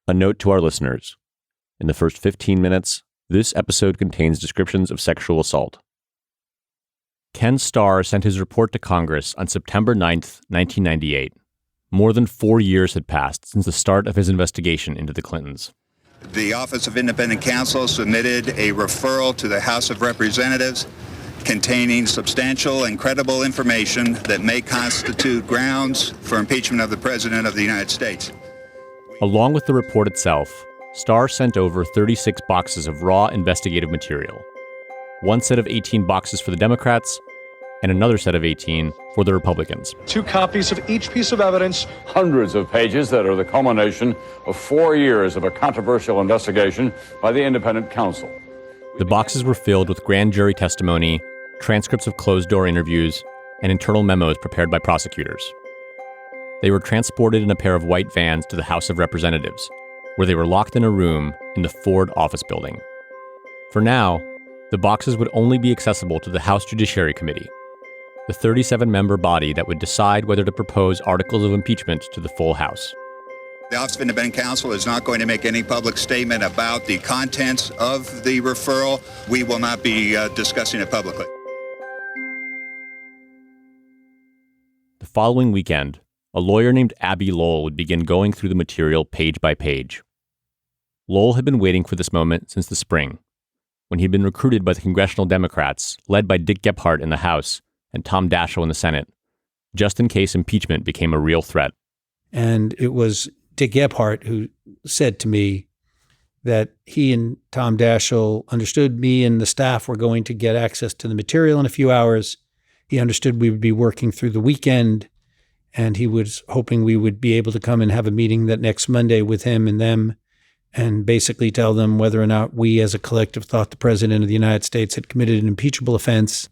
A note to our listeners. In the first 15 minutes, this episode contains descriptions of sexual assault. Ken Starr sent his report to Congress on September 9th, 1998. More than 4 years had passed since the start of his investigation into the Clintons. The Office of Independent Counsel submitted a referral to the House of Representatives containing substantial and credible information that may constitute grounds for impeachment of the President of the United States. Along with the report itself, Starr sent over 36 boxes of raw investigative material. One set of 18 boxes for the Democrats, and another set of 18 for the Republicans. 2 copies of each piece of evidence. Hundreds of pages that are the culmination of 4 years of a controversial investigation by the independent counsel. The boxes were filled with grand jury testimony, transcripts of closed-door interviews, and internal memos prepared by prosecutors. They were transported in a pair of white vans to the House of Representatives, where they were locked in a room in the Ford office building. For now, the boxes would only be accessible to the House Judiciary Committee, the 37-member body that would decide whether to propose articles of impeachment to the full House. The Office of Independent Counsel is not going to make any public statement about the contents of the referral. We will not be discussing it publicly. The following weekend, a lawyer named Abby Lowell would begin going through the material page by page. Lowell had been waiting for this moment since the spring, when he'd been recruited by the congressional Democrats, led by Dick Gephardt in the House and Tom Daschle in the Senate, just in case impeachment became a real threat. And it was Dick Gephardt who said to me that he and Tom Daschle understood me and the staff were going to get access to the material in a few hours. He understood we would be working through the weekend, and he was hoping we would be able to come and have a meeting that next Monday with him and them and basically tell them whether or not we as a collective thought the President of the United States had committed an impeachable offense.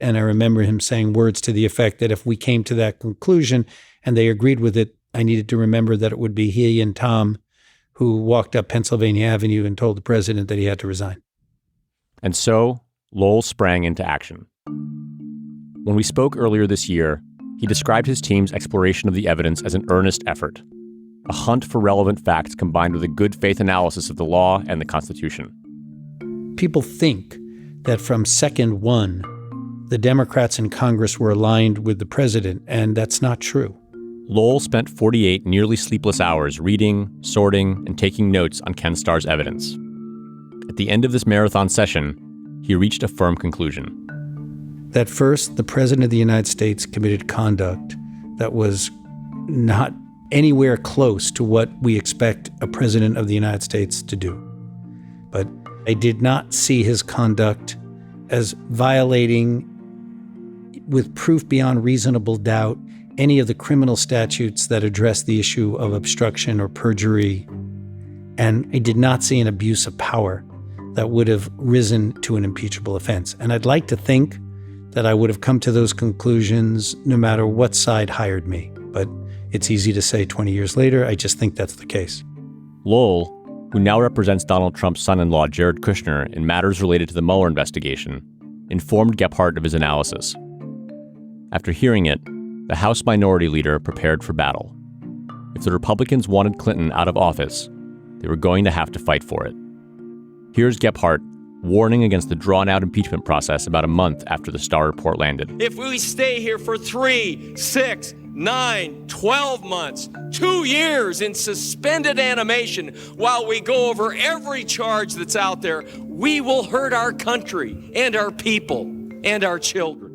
And I remember him saying words to the effect that if we came to that conclusion and they agreed with it, I needed to remember that it would be he and Tom who walked up Pennsylvania Avenue and told the President that he had to resign. And so, Lowell sprang into action. When we spoke earlier this year, he described his team's exploration of the evidence as an earnest effort, a hunt for relevant facts combined with a good faith analysis of the law and the Constitution. People think that from second one, the Democrats in Congress were aligned with the president, and that's not true. Lowell spent 48 nearly sleepless hours reading, sorting, and taking notes on Ken Starr's evidence. At the end of this marathon session, he reached a firm conclusion. That first, the President of the United States committed conduct that was not anywhere close to what we expect a President of the United States to do. But I did not see his conduct as violating, with proof beyond reasonable doubt, any of the criminal statutes that address the issue of obstruction or perjury. And I did not see an abuse of power that would have risen to an impeachable offense. And I'd like to think that I would have come to those conclusions no matter what side hired me. But it's easy to say 20 years later. I just think that's the case. Lowell, who now represents Donald Trump's son-in-law Jared Kushner in matters related to the Mueller investigation, informed Gephardt of his analysis. After hearing it, the House Minority Leader prepared for battle. If the Republicans wanted Clinton out of office, they were going to have to fight for it. Here's Gephardt warning against the drawn-out impeachment process about a month after the Starr Report landed. If we stay here for 3, 6, 9, 12 months, 2 years in suspended animation while we go over every charge that's out there, we will hurt our country and our people and our children.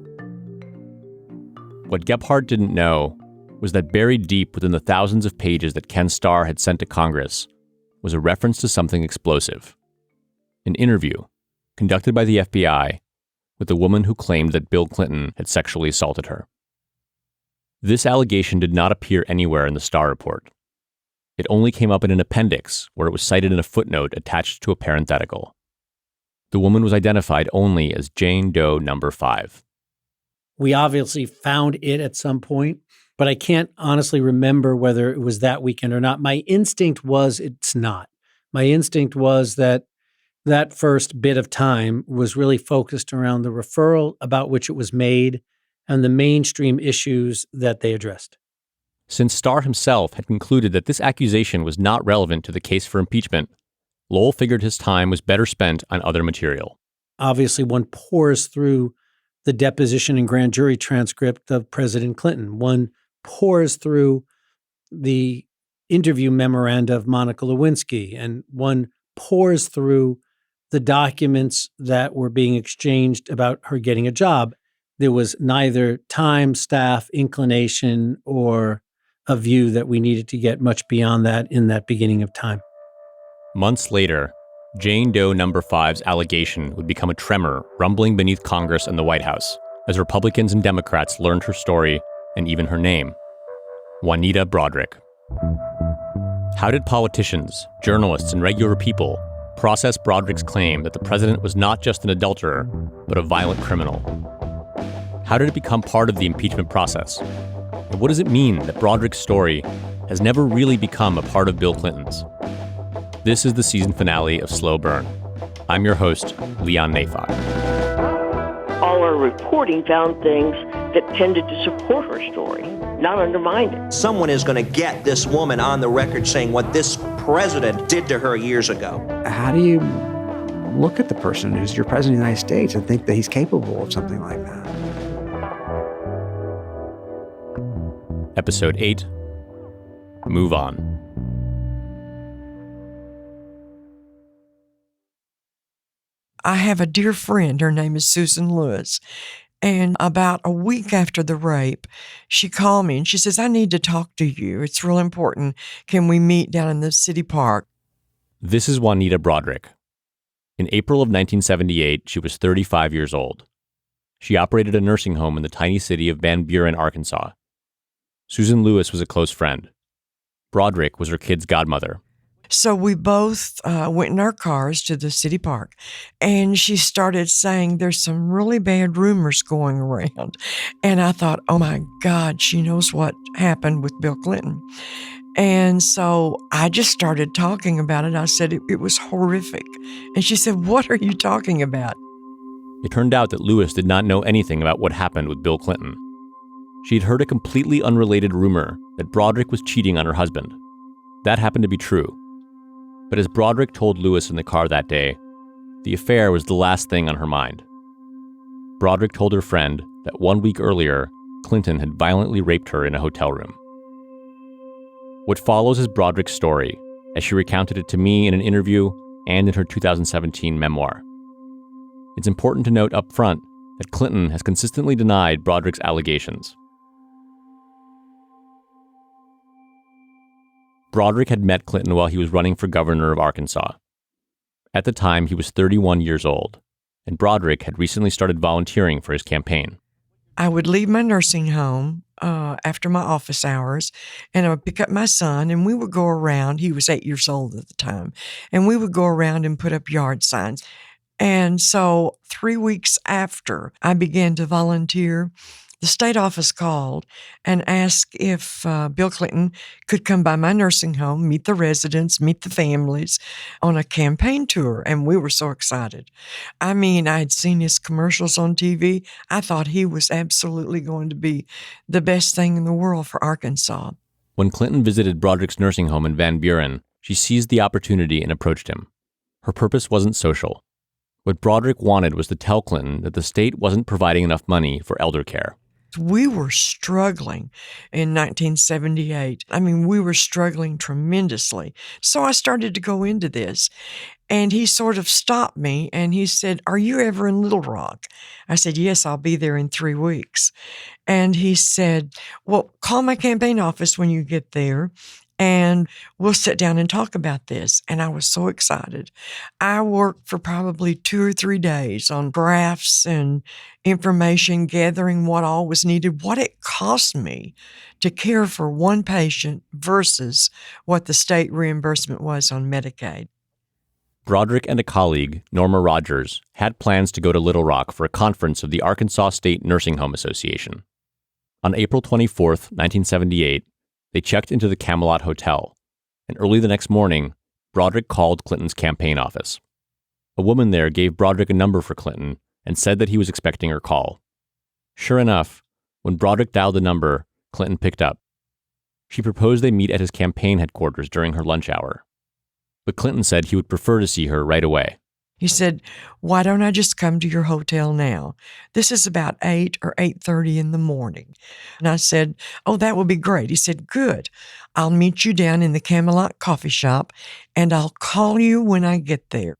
What Gephardt didn't know was that buried deep within the thousands of pages that Ken Starr had sent to Congress was a reference to something explosive. An interview conducted by the FBI with a woman who claimed that Bill Clinton had sexually assaulted her. This allegation did not appear anywhere in the Starr Report. It only came up in an appendix where it was cited in a footnote attached to a parenthetical. The woman was identified only as Jane Doe number 5. We obviously found it at some point, but I can't honestly remember whether it was that weekend or not. My instinct was it's not. My instinct was that that first bit of time was really focused around the referral about which it was made and the mainstream issues that they addressed. Since Starr himself had concluded that this accusation was not relevant to the case for impeachment, Lowell figured his time was better spent on other material. Obviously, one pores through the deposition and grand jury transcript of President Clinton. One pores through the interview memoranda of Monica Lewinsky, and one pores through the documents that were being exchanged about her getting a job. There was neither time, staff, inclination, or a view that we needed to get much beyond that in that beginning of time. Months later, Jane Doe No. 5's allegation would become a tremor rumbling beneath Congress and the White House as Republicans and Democrats learned her story and even her name, Juanita Broaddrick. How did politicians, journalists, and regular people process Broaddrick's claim that the president was not just an adulterer, but a violent criminal? How did it become part of the impeachment process? And what does it mean that Broaddrick's story has never really become a part of Bill Clinton's? This is the season finale of Slow Burn. I'm your host, Leon Neyfakh. All our reporting found things that tended to support her story, not undermine it. Someone is going to get this woman on the record saying what this president did to her years ago. How do you look at the person who's your president of the United States and think that he's capable of something like that? Episode 8, Move On. I have a dear friend, her name is Susan Lewis, and about a week after the rape, she called me and she says, I need to talk to you. It's real important. Can we meet down in the city park? This is Juanita Broaddrick. In April of 1978, she was 35 years old. She operated a nursing home in the tiny city of Van Buren, Arkansas. Susan Lewis was a close friend. Broaddrick was her kid's godmother. So we both went in our cars to the city park, and she started saying there's some really bad rumors going around. And I thought, oh my God, she knows what happened with Bill Clinton. And so I just started talking about it. I said it was horrific. And she said, what are you talking about? It turned out that Lewis did not know anything about what happened with Bill Clinton. She'd heard a completely unrelated rumor that Broaddrick was cheating on her husband. That happened to be true. But as Broaddrick told Lewis in the car that day, the affair was the last thing on her mind. Broaddrick told her friend that 1 week earlier, Clinton had violently raped her in a hotel room. What follows is Broaddrick's story, as she recounted it to me in an interview and in her 2017 memoir. It's important to note up front that Clinton has consistently denied Broaddrick's allegations. Broaddrick had met Clinton while he was running for governor of Arkansas. At the time, he was 31 years old, and Broaddrick had recently started volunteering for his campaign. I would leave my nursing home after my office hours, and I would pick up my son, and we would go around. He was 8 years old at the time, and we would go around and put up yard signs. And so 3 weeks after I began to volunteer, the state office called and asked if Bill Clinton could come by my nursing home, meet the residents, meet the families on a campaign tour. And we were so excited. I mean, I had seen his commercials on TV. I thought he was absolutely going to be the best thing in the world for Arkansas. When Clinton visited Broaddrick's nursing home in Van Buren, she seized the opportunity and approached him. Her purpose wasn't social. What Broaddrick wanted was to tell Clinton that the state wasn't providing enough money for elder care. We were struggling in 1978. I mean, we were struggling tremendously. So I started to go into this. And he sort of stopped me and he said, are you ever in Little Rock? I said, yes, I'll be there in 3 weeks. And he said, well, call my campaign office when you get there, and we'll sit down and talk about this. And I was so excited. I worked for probably 2 or 3 days on graphs and information, gathering what all was needed, what it cost me to care for one patient versus what the state reimbursement was on Medicaid. Broaddrick and a colleague, Norma Rogers, had plans to go to Little Rock for a conference of the Arkansas State Nursing Home Association. On April 24th, 1978, they checked into the Camelot Hotel, and early the next morning, Broaddrick called Clinton's campaign office. A woman there gave Broaddrick a number for Clinton and said that he was expecting her call. Sure enough, when Broaddrick dialed the number, Clinton picked up. She proposed they meet at his campaign headquarters during her lunch hour. But Clinton said he would prefer to see her right away. He said, "Why don't I just come to your hotel now? This is about 8 or 8:30 in the morning." And I said, "Oh, that would be great." He said, "Good. I'll meet you down in the Camelot coffee shop, and I'll call you when I get there."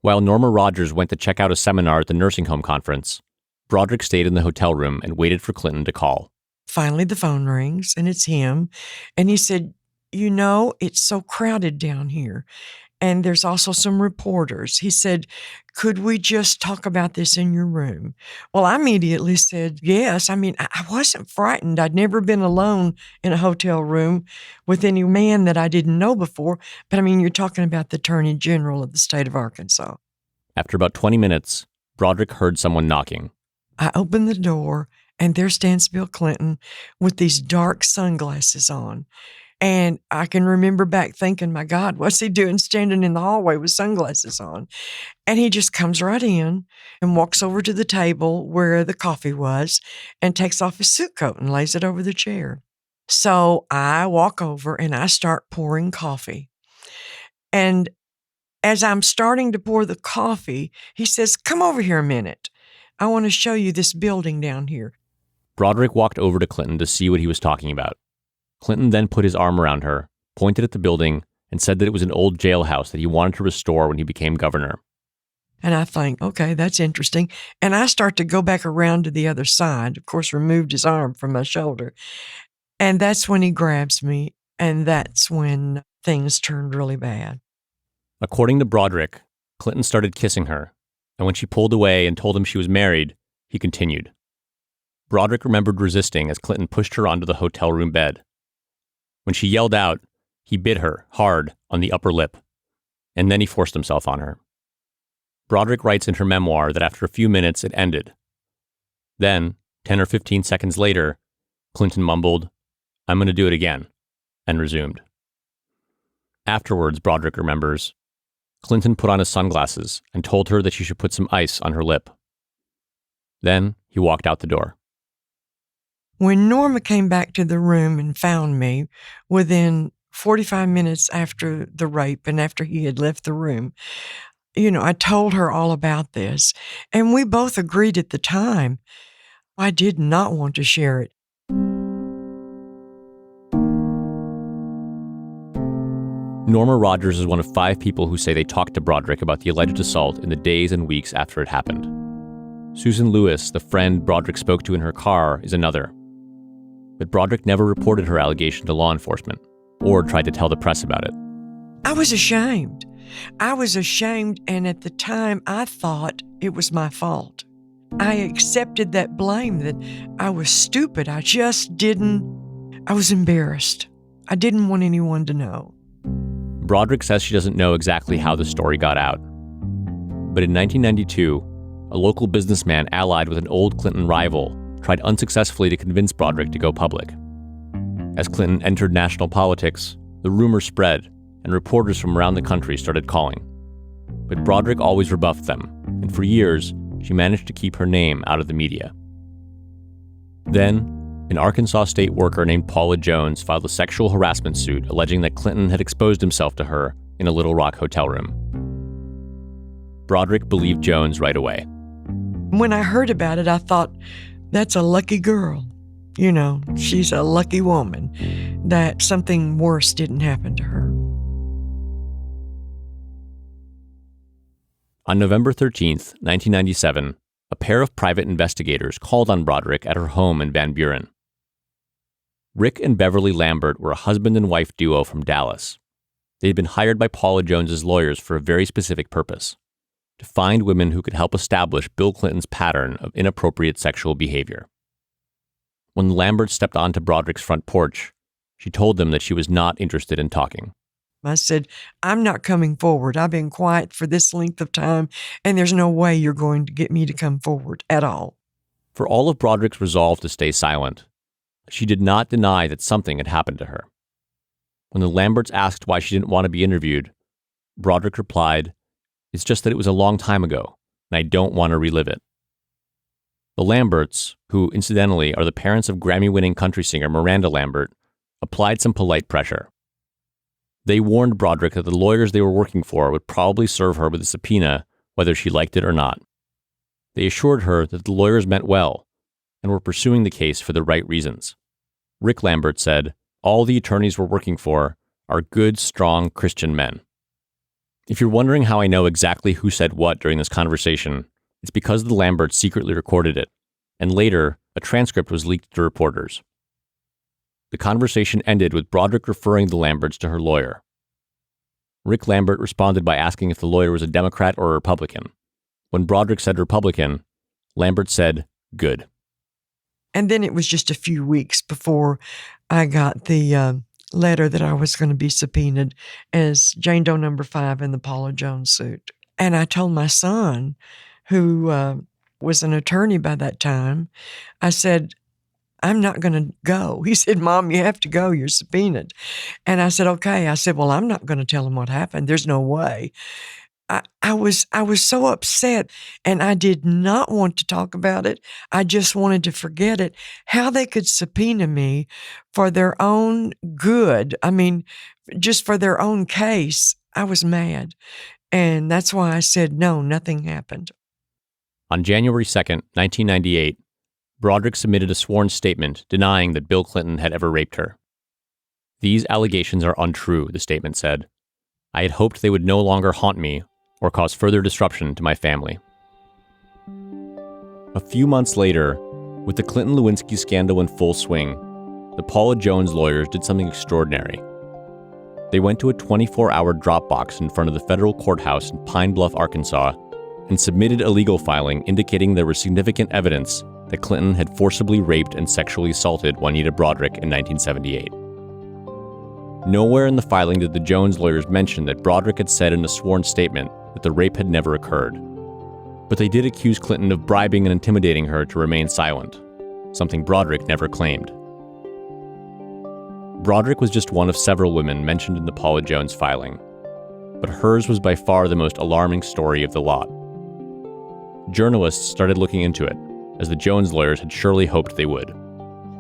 While Norma Rogers went to check out a seminar at the nursing home conference, Broaddrick stayed in the hotel room and waited for Clinton to call. Finally, the phone rings, and it's him. And he said, "You know, it's so crowded down here. And there's also some reporters." He said, "Could we just talk about this in your room?" Well, I immediately said yes. I mean, I wasn't frightened. I'd never been alone in a hotel room with any man that I didn't know before. But I mean, you're talking about the Attorney General of the state of Arkansas. After about 20 minutes, Broaddrick heard someone knocking. I opened the door, and there stands Bill Clinton with these dark sunglasses on. And I can remember back thinking, my God, what's he doing standing in the hallway with sunglasses on? And he just comes right in and walks over to the table where the coffee was and takes off his suit coat and lays it over the chair. So I walk over and I start pouring coffee. And as I'm starting to pour the coffee, he says, "Come over here a minute. I want to show you this building down here." Broaddrick walked over to Clinton to see what he was talking about. Clinton then put his arm around her, pointed at the building, and said that it was an old jailhouse that he wanted to restore when he became governor. And I think, okay, that's interesting. And I start to go back around to the other side, of course, removed his arm from my shoulder. And that's when he grabs me, and that's when things turned really bad. According to Broaddrick, Clinton started kissing her, and when she pulled away and told him she was married, he continued. Broaddrick remembered resisting as Clinton pushed her onto the hotel room bed. When she yelled out, he bit her hard on the upper lip, and then he forced himself on her. Broaddrick writes in her memoir that after a few minutes it ended. Then, 10 or 15 seconds later, Clinton mumbled, "I'm going to do it again," and resumed. Afterwards, Broaddrick remembers, Clinton put on his sunglasses and told her that she should put some ice on her lip. Then he walked out the door. When Norma came back to the room and found me within 45 minutes after the rape and after he had left the room, I told her all about this, and we both agreed at the time. I did not want to share it. Norma Rogers is one of 5 people who say they talked to Broaddrick about the alleged assault in the days and weeks after it happened. Susan Lewis, the friend Broaddrick spoke to in her car, is another. But Broaddrick never reported her allegation to law enforcement or tried to tell the press about it. I was ashamed. And at the time, I thought it was my fault. I accepted that blame, that I was stupid. I was embarrassed. I didn't want anyone to know. Broaddrick says she doesn't know exactly how the story got out. But in 1992, a local businessman allied with an old Clinton rival tried unsuccessfully to convince Broaddrick to go public. As Clinton entered national politics, the rumor spread, and reporters from around the country started calling. But Broaddrick always rebuffed them, and for years, she managed to keep her name out of the media. Then, an Arkansas state worker named Paula Jones filed a sexual harassment suit alleging that Clinton had exposed himself to her in a Little Rock hotel room. Broaddrick believed Jones right away. When I heard about it, I thought, that's a lucky girl. She's a lucky woman that something worse didn't happen to her. On November 13th, 1997, a pair of private investigators called on Broaddrick at her home in Van Buren. Rick and Beverly Lambert were a husband and wife duo from Dallas. They had been hired by Paula Jones's lawyers for a very specific purpose: to find women who could help establish Bill Clinton's pattern of inappropriate sexual behavior. When Lambert stepped onto Broaddrick's front porch, she told them that she was not interested in talking. I said, "I'm not coming forward. I've been quiet for this length of time, and there's no way you're going to get me to come forward at all." For all of Broaddrick's resolve to stay silent, she did not deny that something had happened to her. When the Lamberts asked why she didn't want to be interviewed, Broaddrick replied, "It's just that it was a long time ago, and I don't want to relive it." The Lamberts, who incidentally are the parents of Grammy-winning country singer Miranda Lambert, applied some polite pressure. They warned Broaddrick that the lawyers they were working for would probably serve her with a subpoena whether she liked it or not. They assured her that the lawyers meant well and were pursuing the case for the right reasons. Rick Lambert said, "All the attorneys we're working for are good, strong Christian men." If you're wondering how I know exactly who said what during this conversation, it's because the Lamberts secretly recorded it, and later, a transcript was leaked to reporters. The conversation ended with Broaddrick referring the Lamberts to her lawyer. Rick Lambert responded by asking if the lawyer was a Democrat or a Republican. When Broaddrick said Republican, Lambert said, "Good." And then it was just a few weeks before I got the letter that I was going to be subpoenaed as Jane Doe number 5 in the Paula Jones suit. And I told my son, who was an attorney by that time, I said, "I'm not going to go." He said, "Mom, you have to go. You're subpoenaed." And I said, "Okay." I said, "Well, I'm not going to tell him what happened. There's no way." I was so upset, and I did not want to talk about it. I just wanted to forget it. How they could subpoena me for their own good, I mean, just for their own case, I was mad. And that's why I said, no, nothing happened. On January 2nd, 1998, Broaddrick submitted a sworn statement denying that Bill Clinton had ever raped her. "These allegations are untrue," the statement said. "I had hoped they would no longer haunt me or cause further disruption to my family." A few months later, with the Clinton-Lewinsky scandal in full swing, the Paula Jones lawyers did something extraordinary. They went to a 24-hour Dropbox in front of the federal courthouse in Pine Bluff, Arkansas, and submitted a legal filing indicating there was significant evidence that Clinton had forcibly raped and sexually assaulted Juanita Broaddrick in 1978. Nowhere in the filing did the Jones lawyers mention that Broaddrick had said in a sworn statement that the rape had never occurred. But they did accuse Clinton of bribing and intimidating her to remain silent, something Broaddrick never claimed. Broaddrick was just one of several women mentioned in the Paula Jones filing, but hers was by far the most alarming story of the lot. Journalists started looking into it, as the Jones lawyers had surely hoped they would.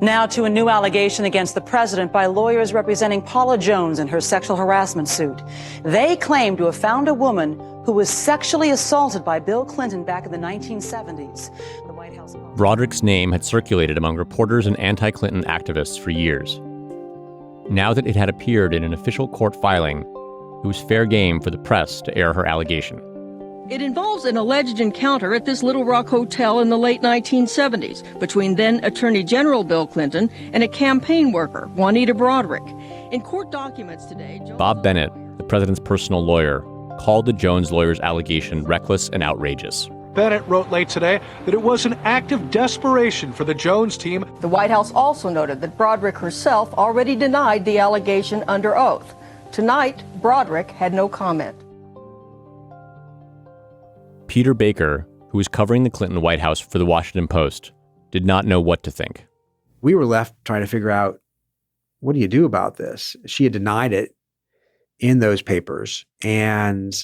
Now to a new allegation against the president by lawyers representing Paula Jones in her sexual harassment suit. They claim to have found a woman who was sexually assaulted by Bill Clinton back in the 1970s. The White House... Broaddrick's name had circulated among reporters and anti-Clinton activists for years. Now that it had appeared in an official court filing, it was fair game for the press to air her allegation. It involves an alleged encounter at this Little Rock hotel in the late 1970s between then Attorney General Bill Clinton and a campaign worker, Juanita Broaddrick. In court documents today... Bob Bennett, the president's personal lawyer, called the Jones lawyers' allegation reckless and outrageous. Bennett wrote late today that it was an act of desperation for the Jones team. The White House also noted that Broaddrick herself already denied the allegation under oath. Tonight, Broaddrick had no comment. Peter Baker, who was covering the Clinton White House for the Washington Post, did not know what to think. We were left trying to figure out, what do you do about this? She had denied it in those papers. And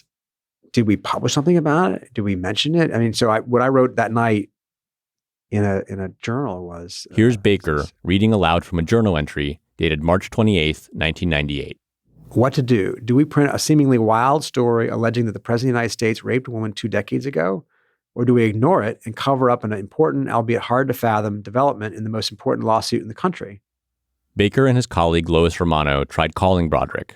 did we publish something about it? Did we mention it? I mean, so what I wrote that night in a journal was... Here's Baker reading aloud from a journal entry dated March 28th, 1998. What to do? Do we print a seemingly wild story alleging that the President of the United States raped a woman 2 decades ago? Or do we ignore it and cover up an important, albeit hard to fathom, development in the most important lawsuit in the country? Baker and his colleague Lois Romano tried calling Broaddrick,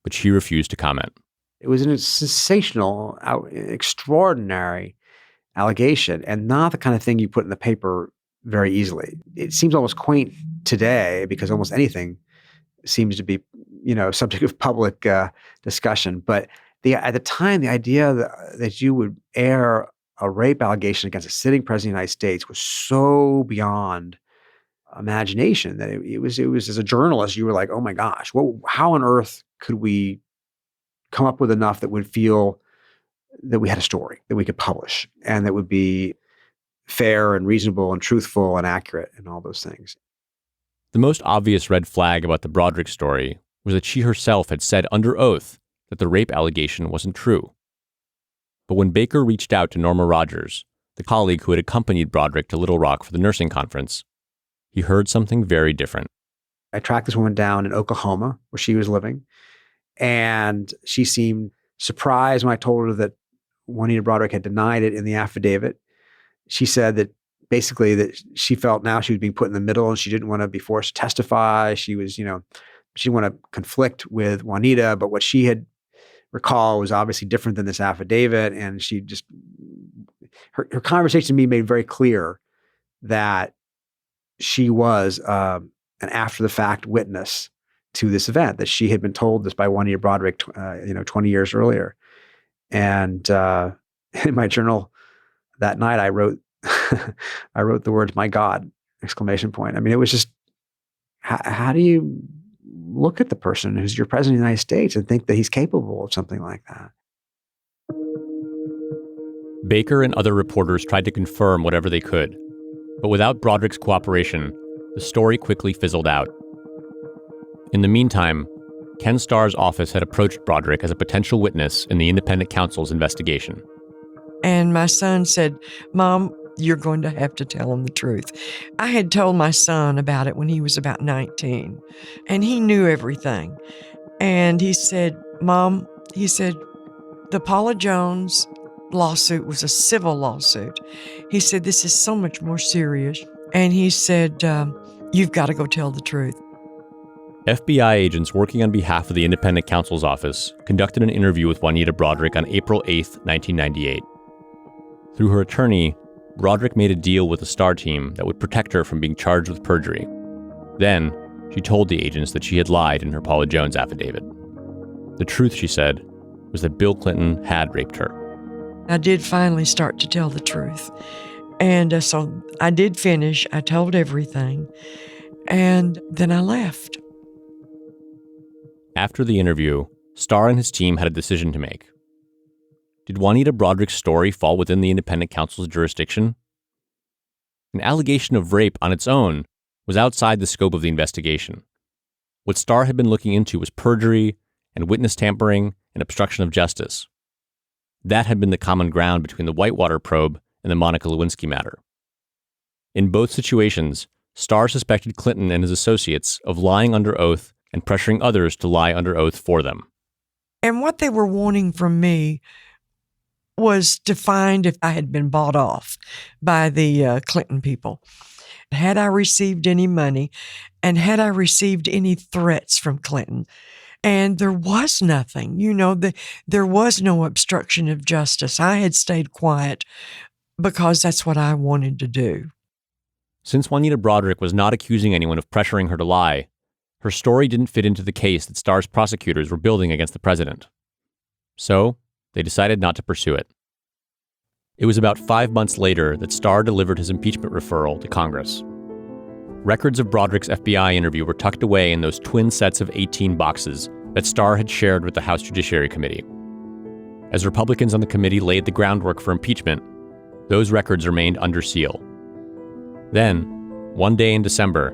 but she refused to comment. It was a sensational, extraordinary allegation, and not the kind of thing you put in the paper very easily. It seems almost quaint today because almost anything seems to be, subject of public discussion. But at the time, the idea that you would air a rape allegation against a sitting president of the United States was so beyond imagination that it was as a journalist, you were like, oh my gosh, how on earth could we come up with enough that would feel that we had a story that we could publish and that would be fair and reasonable and truthful and accurate and all those things. The most obvious red flag about the Broaddrick story was that she herself had said under oath that the rape allegation wasn't true. But when Baker reached out to Norma Rogers, the colleague who had accompanied Broaddrick to Little Rock for the nursing conference, he heard something very different. I tracked this woman down in Oklahoma where she was living. And she seemed surprised when I told her that Juanita Broaddrick had denied it in the affidavit. She said that basically that she felt now she was being put in the middle and she didn't want to be forced to testify. She was, she didn't want to conflict with Juanita, but what she had recalled was obviously different than this affidavit. And she just, her conversation to me made very clear that she was an after-the-fact witness to this event, that she had been told this by Juanita Broaddrick, 20 years earlier. And in my journal that night, I wrote the words, "My God!" exclamation point. I mean, it was just, how do you look at the person who's your president of the United States and think that he's capable of something like that? Baker and other reporters tried to confirm whatever they could, but without Broaddrick's cooperation, the story quickly fizzled out. In the meantime, Ken Starr's office had approached Broaddrick as a potential witness in the independent counsel's investigation. And my son said, "Mom, you're going to have to tell him the truth." I had told my son about it when he was about 19, and he knew everything. And he said, "Mom," he said, "the Paula Jones lawsuit was a civil lawsuit." He said, "This is so much more serious." And he said, "You've got to go tell the truth." FBI agents working on behalf of the independent counsel's office conducted an interview with Juanita Broaddrick on April 8, 1998. Through her attorney, Broaddrick made a deal with the Starr team that would protect her from being charged with perjury. Then, she told the agents that she had lied in her Paula Jones affidavit. The truth, she said, was that Bill Clinton had raped her. I did finally start to tell the truth. And so I did finish. I told everything. And then I left. After the interview, Starr and his team had a decision to make. Did Juanita Broaddrick's story fall within the independent counsel's jurisdiction? An allegation of rape on its own was outside the scope of the investigation. What Starr had been looking into was perjury and witness tampering and obstruction of justice. That had been the common ground between the Whitewater probe and the Monica Lewinsky matter. In both situations, Starr suspected Clinton and his associates of lying under oath and pressuring others to lie under oath for them. And what they were wanting from me was to find if I had been bought off by the Clinton people. Had I received any money, and had I received any threats from Clinton? And there was nothing. There was no obstruction of justice. I had stayed quiet because that's what I wanted to do. Since Juanita Broaddrick was not accusing anyone of pressuring her to lie, her story didn't fit into the case that Starr's prosecutors were building against the president. So, they decided not to pursue it. It was about 5 months later that Starr delivered his impeachment referral to Congress. Records of Broaddrick's FBI interview were tucked away in those twin sets of 18 boxes that Starr had shared with the House Judiciary Committee. As Republicans on the committee laid the groundwork for impeachment, those records remained under seal. Then, one day in December,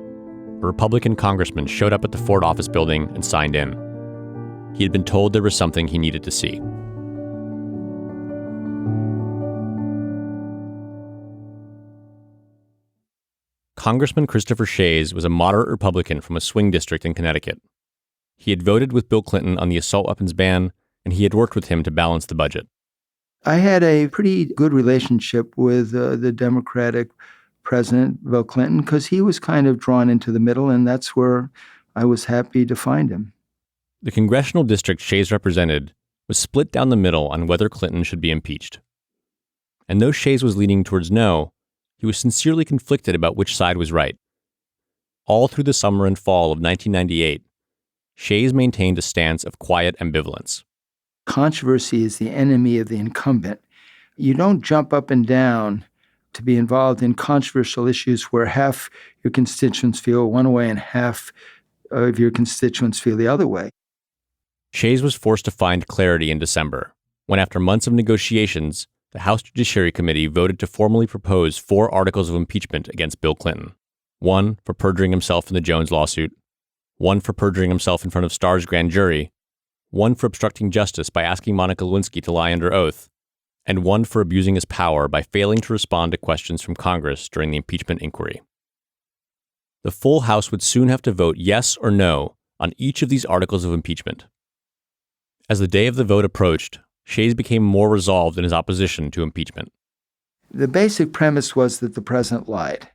a Republican congressman showed up at the Ford office building and signed in. He had been told there was something he needed to see. Congressman Christopher Shays was a moderate Republican from a swing district in Connecticut. He had voted with Bill Clinton on the assault weapons ban, and he had worked with him to balance the budget. I had a pretty good relationship with the Democratic President Bill Clinton because he was kind of drawn into the middle, and that's where I was happy to find him. The congressional district Shays represented was split down the middle on whether Clinton should be impeached. And though Shays was leaning towards no, he was sincerely conflicted about which side was right. All through the summer and fall of 1998, Shays maintained a stance of quiet ambivalence. Controversy is the enemy of the incumbent. You don't jump up and down to be involved in controversial issues where half your constituents feel one way and half of your constituents feel the other way. Shays was forced to find clarity in December, when after months of negotiations, the House Judiciary Committee voted to formally propose 4 articles of impeachment against Bill Clinton. 1 for perjuring himself in the Jones lawsuit, 1 for perjuring himself in front of Starr's grand jury, 1 for obstructing justice by asking Monica Lewinsky to lie under oath, and 1 for abusing his power by failing to respond to questions from Congress during the impeachment inquiry. the full House would soon have to vote yes or no on each of these articles of impeachment. As the day of the vote approached, Shays became more resolved in his opposition to impeachment. The basic premise was that the president lied.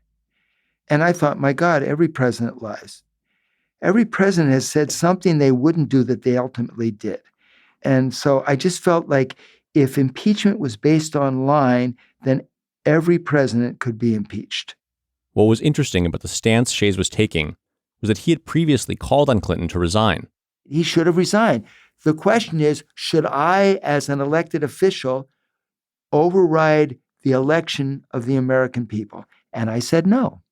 And I thought, my God, every president lies. Every president has said something they wouldn't do that they ultimately did. And so I just felt like if impeachment was based on lying, then every president could be impeached. What was interesting about the stance Shays was taking was that he had previously called on Clinton to resign. He should have resigned. The question is, should I, as an elected official, override the election of the American people? And I said no.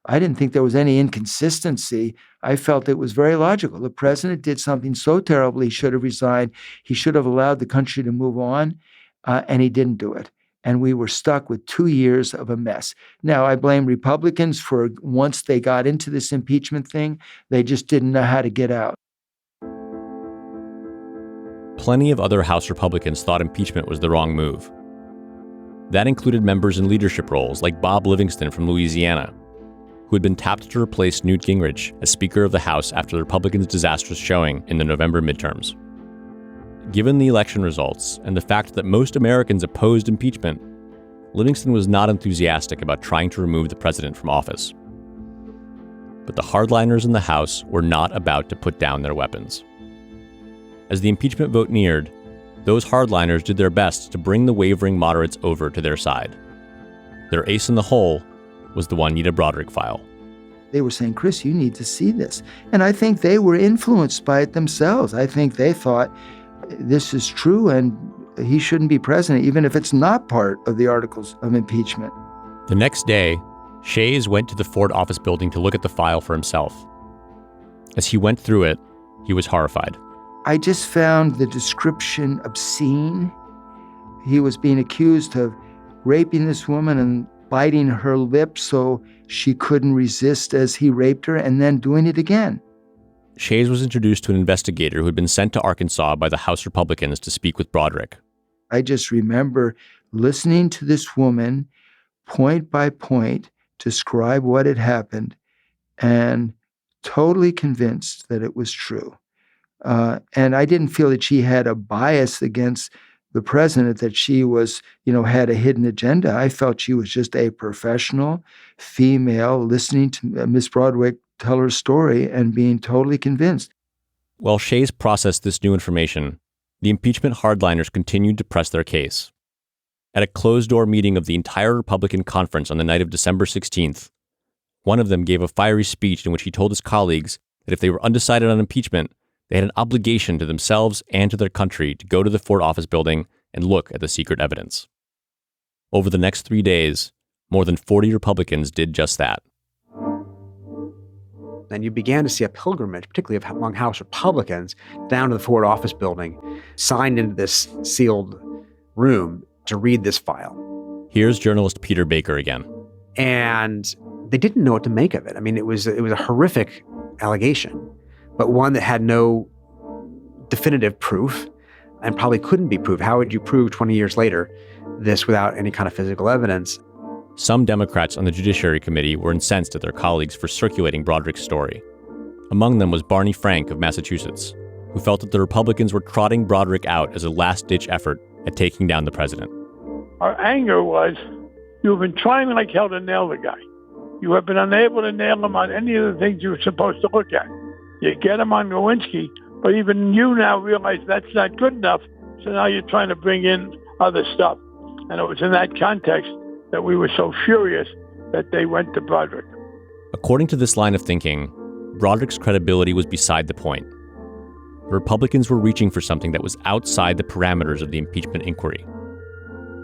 I didn't think there was any inconsistency. I felt it was very logical. The president did something so terrible, he should have resigned. He should have allowed the country to move on, and he didn't do it. And we were stuck with 2 years of a mess. Now, I blame Republicans for once they got into this impeachment thing, they just didn't know how to get out. Plenty of other House Republicans thought impeachment was the wrong move. That included members in leadership roles like Bob Livingston from Louisiana, who had been tapped to replace Newt Gingrich as Speaker of the House after the Republicans' disastrous showing in the November midterms. Given the election results and the fact that most Americans opposed impeachment, Livingston was not enthusiastic about trying to remove the president from office. But the hardliners in the House were not about to put down their weapons. As the impeachment vote neared, those hardliners did their best to bring the wavering moderates over to their side. Their ace in the hole was the Juanita Broaddrick file. They were saying, Chris, you need to see this. And I think they were influenced by it themselves. I think they thought this is true and he shouldn't be president, even if it's not part of the articles of impeachment. The next day, Shays went to the Ford office building to look at the file for himself. As he went through it, he was horrified. I just found the description obscene. He was being accused of raping this woman and biting her lip so she couldn't resist as he raped her, and then doing it again. Shays was introduced to an investigator who had been sent to Arkansas by the House Republicans to speak with Broaddrick. I just remember listening to this woman point by point describe what had happened and totally convinced that it was true. And I didn't feel that she had a bias against the president, that she was, had a hidden agenda. I felt she was just a professional female listening to Miss Broaddrick tell her story and being totally convinced. While Shays processed this new information, the impeachment hardliners continued to press their case. At a closed-door meeting of the entire Republican conference on the night of December 16th, one of them gave a fiery speech in which he told his colleagues that if they were undecided on impeachment, they had an obligation to themselves and to their country to go to the Ford office building and look at the secret evidence. Over the next 3 days, more than 40 Republicans did just that. And you began to see a pilgrimage, particularly among House Republicans, down to the Ford office building, signed into this sealed room to read this file. Here's journalist Peter Baker again. And they didn't know what to make of it. I mean, it was a horrific allegation, but one that had no definitive proof and probably couldn't be proved. How would you prove 20 years later this without any kind of physical evidence? Some Democrats on the Judiciary Committee were incensed at their colleagues for circulating Broaddrick's story. Among them was Barney Frank of Massachusetts, who felt that the Republicans were trotting Broaddrick out as a last-ditch effort at taking down the president. Our anger was, you've been trying like hell to nail the guy. You have been unable to nail him on any of the things you were supposed to look at. You get him on Lewinsky, but even you now realize that's not good enough, so now you're trying to bring in other stuff. And it was in that context that we were so furious that they went to Broaddrick. According to this line of thinking, Broaddrick's credibility was beside the point. The Republicans were reaching for something that was outside the parameters of the impeachment inquiry.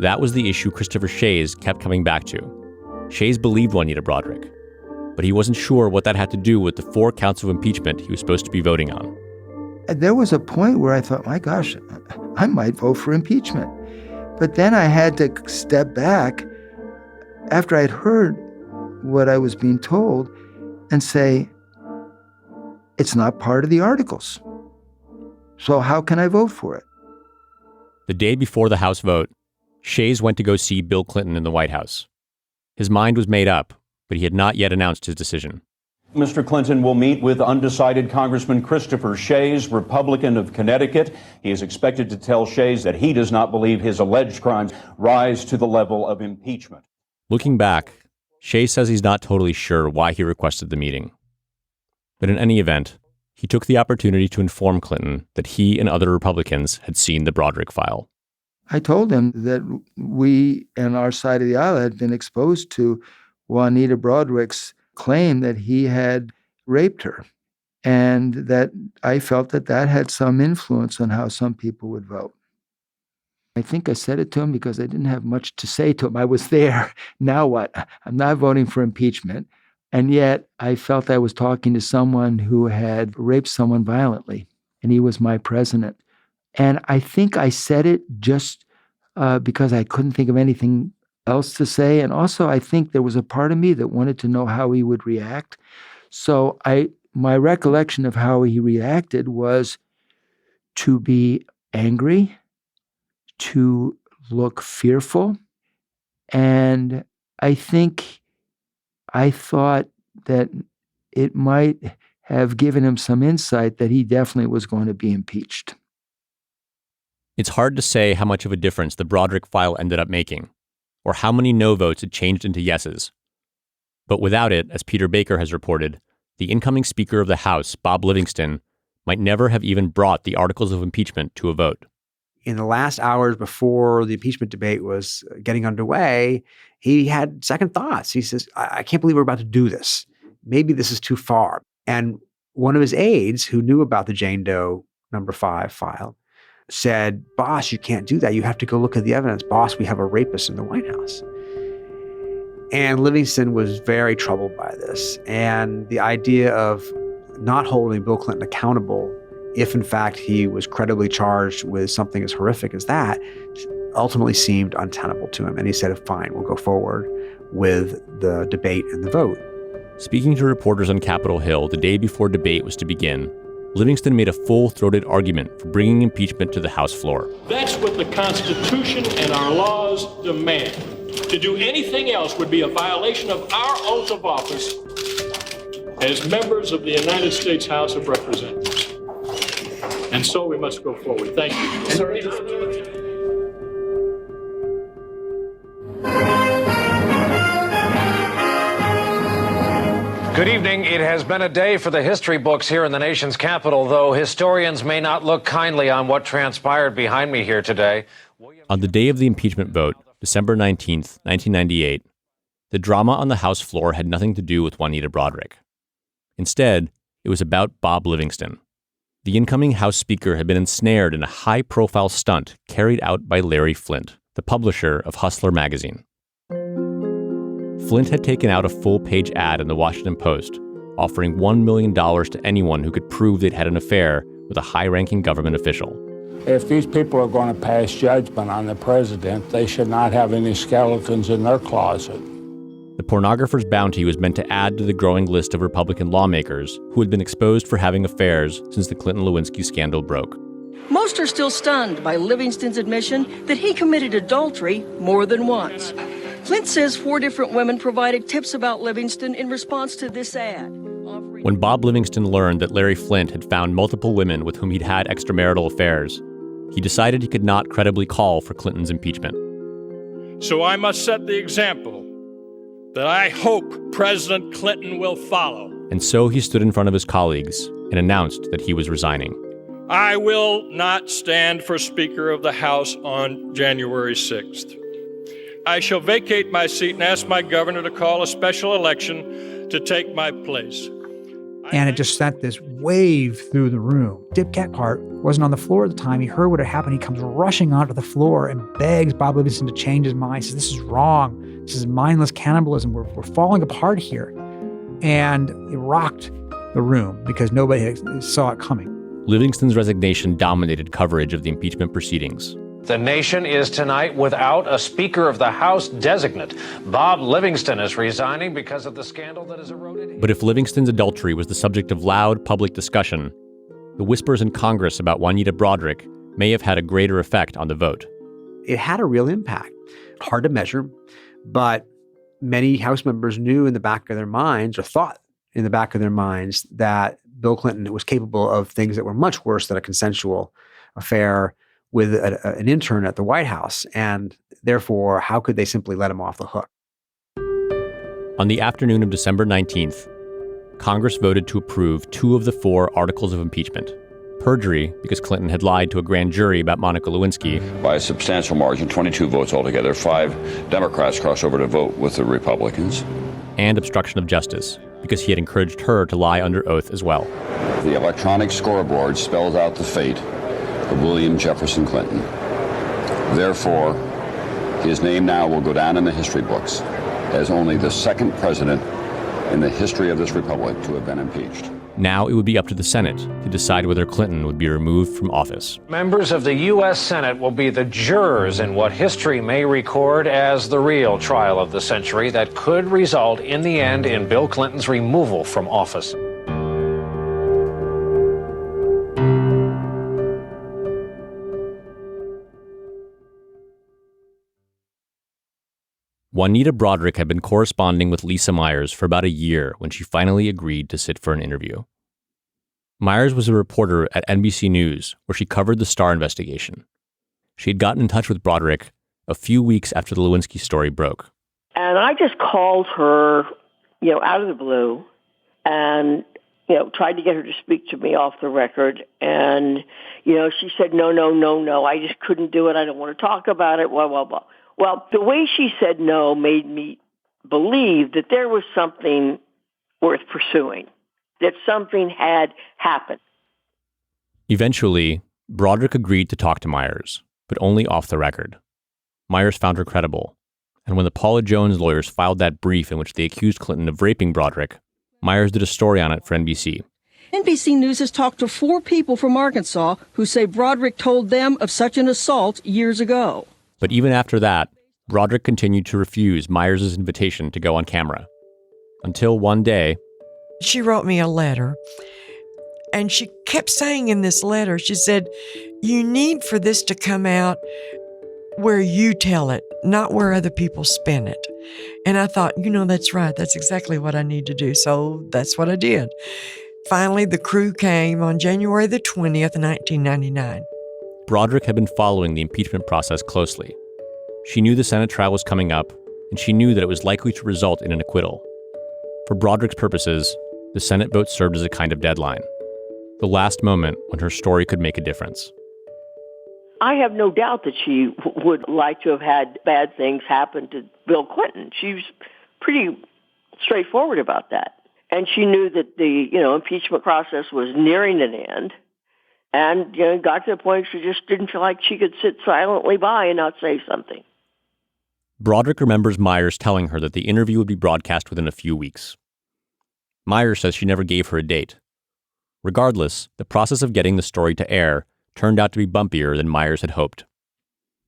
That was the issue Christopher Shays kept coming back to. Shays believed Juanita Broaddrick, but he wasn't sure what that had to do with the 4 counts of impeachment he was supposed to be voting on. There was a point where I thought, my gosh, I might vote for impeachment. But then I had to step back after I'd heard what I was being told and say, it's not part of the articles. So how can I vote for it? The day before the House vote, Shays went to go see Bill Clinton in the White House. His mind was made up, but he had not yet announced his decision. Mr. Clinton will meet with undecided Congressman Christopher Shays, Republican of Connecticut. He is expected to tell Shays that he does not believe his alleged crimes rise to the level of impeachment. Looking back, Shays says he's not totally sure why he requested the meeting. But in any event, he took the opportunity to inform Clinton that he and other Republicans had seen the Broaddrick file. I told him that we and our side of the aisle had been exposed to Juanita Broaddrick's claim that he had raped her, and that I felt that that had some influence on how some people would vote. I think I said it to him because I didn't have much to say to him. I was there. Now what? I'm not voting for impeachment. And yet I felt I was talking to someone who had raped someone violently, and he was my president. And I think I said it just because I couldn't think of anything else to say. And also, I think there was a part of me that wanted to know how he would react. So my recollection of how he reacted was to be angry, to look fearful. And I thought that it might have given him some insight that he definitely was going to be impeached. It's hard to say how much of a difference the Broaddrick file ended up making, or how many no votes it changed into yeses. But without it, as Peter Baker has reported, the incoming Speaker of the House, Bob Livingston, might never have even brought the articles of impeachment to a vote. In the last hours before the impeachment debate was getting underway, he had second thoughts. He says, I can't believe we're about to do this. Maybe this is too far. And one of his aides who knew about the Jane Doe number 5 file said, boss, you can't do that. You have to go look at the evidence. Boss, we have a rapist in the White House. And Livingston was very troubled by this. And the idea of not holding Bill Clinton accountable, if in fact he was credibly charged with something as horrific as that, ultimately seemed untenable to him. And he said, fine, we'll go forward with the debate and the vote. Speaking to reporters on Capitol Hill the day before debate was to begin, Livingston made a full-throated argument for bringing impeachment to the House floor. That's what the Constitution and our laws demand. To do anything else would be a violation of our oath of office as members of the United States House of Representatives. And so we must go forward. Thank you. Good evening. It has been a day for the history books here in the nation's capital, though historians may not look kindly on what transpired behind me here today. On the day of the impeachment vote, December 19th, 1998, the drama on the House floor had nothing to do with Juanita Broaddrick. Instead, it was about Bob Livingston. The incoming House Speaker had been ensnared in a high-profile stunt carried out by Larry Flynt, the publisher of Hustler magazine. Flynt had taken out a full-page ad in the Washington Post, offering $1 million to anyone who could prove they'd had an affair with a high-ranking government official. If these people are going to pass judgment on the president, they should not have any skeletons in their closet. The pornographer's bounty was meant to add to the growing list of Republican lawmakers who had been exposed for having affairs since the Clinton-Lewinsky scandal broke. Most are still stunned by Livingston's admission that he committed adultery more than once. Flynt says 4 different women provided tips about Livingston in response to this ad. When Bob Livingston learned that Larry Flynt had found multiple women with whom he'd had extramarital affairs, he decided he could not credibly call for Clinton's impeachment. So I must set the example that I hope President Clinton will follow. And so he stood in front of his colleagues and announced that he was resigning. I will not stand for Speaker of the House on January 6th. I shall vacate my seat and ask my governor to call a special election to take my place. And it just sent this wave through the room. Dick Gephardt wasn't on the floor at the time. He heard what had happened. He comes rushing onto the floor and begs Bob Livingston to change his mind. He says, this is wrong. This is mindless cannibalism. We're falling apart here. And it rocked the room because nobody saw it coming. Livingston's resignation dominated coverage of the impeachment proceedings. The nation is tonight without a Speaker of the House designate. Bob Livingston is resigning because of the scandal that has eroded. But if Livingston's adultery was the subject of loud public discussion, the whispers in Congress about Juanita Broaddrick may have had a greater effect on the vote. It had a real impact. Hard to measure, but many House members knew in the back of their minds, or thought in the back of their minds that Bill Clinton was capable of things that were much worse than a consensual affair with an intern at the White House. And therefore, how could they simply let him off the hook? On the afternoon of December 19th, Congress voted to approve 2 of the 4 articles of impeachment. Perjury, because Clinton had lied to a grand jury about Monica Lewinsky. By a substantial margin, 22 votes altogether. 5 Democrats crossed over to vote with the Republicans. And obstruction of justice, because he had encouraged her to lie under oath as well. The electronic scoreboard spells out the fate of William Jefferson Clinton. Therefore, his name now will go down in the history books as only the second president in the history of this republic to have been impeached. Now it would be up to the Senate to decide whether Clinton would be removed from office. Members of the U.S. Senate will be the jurors in what history may record as the real trial of the century that could result in the end in Bill Clinton's removal from office. Juanita Broaddrick had been corresponding with Lisa Myers for about a year when she finally agreed to sit for an interview. Myers was a reporter at NBC News, where she covered the Starr investigation. She had gotten in touch with Broaddrick a few weeks after the Lewinsky story broke. And I just called her, out of the blue and, tried to get her to speak to me off the record. And, she said, no, I just couldn't do it. I don't want to talk about it, blah, blah, blah. Well, the way she said no made me believe that there was something worth pursuing, that something had happened. Eventually, Broaddrick agreed to talk to Myers, but only off the record. Myers found her credible, and when the Paula Jones lawyers filed that brief in which they accused Clinton of raping Broaddrick, Myers did a story on it for NBC. NBC News has talked to 4 people from Arkansas who say Broaddrick told them of such an assault years ago. But even after that, Broaddrick continued to refuse Myers' invitation to go on camera. Until one day, she wrote me a letter, and she kept saying in this letter, she said, you need for this to come out where you tell it, not where other people spin it. And I thought, that's right. That's exactly what I need to do. So that's what I did. Finally, the crew came on January the 20th, 1999. Broaddrick had been following the impeachment process closely. She knew the Senate trial was coming up, and she knew that it was likely to result in an acquittal. For Broaddrick's purposes, the Senate vote served as a kind of deadline, the last moment when her story could make a difference. I have no doubt that she would like to have had bad things happen to Bill Clinton. She was pretty straightforward about that. And she knew that the, impeachment process was nearing an end. And, got to the point she just didn't feel like she could sit silently by and not say something. Broaddrick remembers Myers telling her that the interview would be broadcast within a few weeks. Myers says she never gave her a date. Regardless, the process of getting the story to air turned out to be bumpier than Myers had hoped.